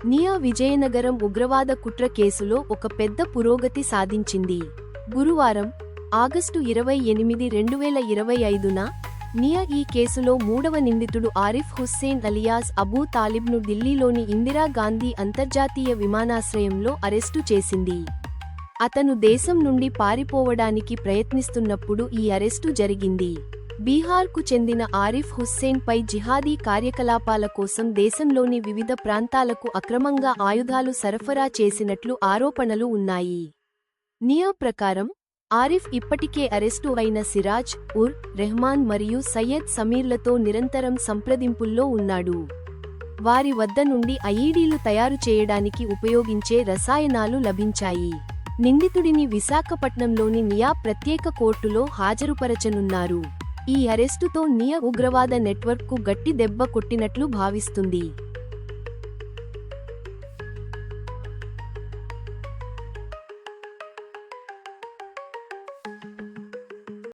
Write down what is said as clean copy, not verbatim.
నియా విజయనగరం ఉగ్రవాద కుట్ర కేసులో ఒక పెద్ద పురోగతి సాధించింది. గురువారం ఆగస్టు 28, 2025న నియా ఈ కేసులో మూడవ నిందితుడు ఆరిఫ్ హుస్సేన్ అలియాస్ అబూ తాలిబ్ను ఢిల్లీలోని ఇందిరాగాంధీ అంతర్జాతీయ విమానాశ్రయంలో అరెస్టు చేసింది. అతను దేశం నుండి పారిపోవడానికి ప్రయత్నిస్తున్నప్పుడు ఈ అరెస్టు జరిగింది. బీహార్కు చెందిన ఆరిఫ్ హుస్సేన్పై జిహాదీ కార్యకలాపాల కోసం దేశంలోని వివిధ ప్రాంతాలకు అక్రమంగా ఆయుధాలు సరఫరా చేసినట్లు ఆరోపణలు ఉన్నాయి. నియా ప్రకారం ఆరిఫ్ ఇప్పటికే అరెస్టు అయిన సిరాజ్ ఉర్ రెహమాన్ మరియు సయ్యద్ సమీర్లతో నిరంతరం సంప్రదింపుల్లో ఉన్నాడు. వారి వద్ద నుండి ఐఈడీలు తయారు చేయడానికి ఉపయోగించే రసాయనాలు లభించాయి. నిందితుడిని విశాఖపట్నంలోని నియా ప్రత్యేక కోర్టులో హాజరుపరచనున్నారు. ఈ అరెస్టుతో నియా ఉగ్రవాద నెట్వర్క్కు గట్టి దెబ్బ కొట్టినట్లు భావిస్తుంది.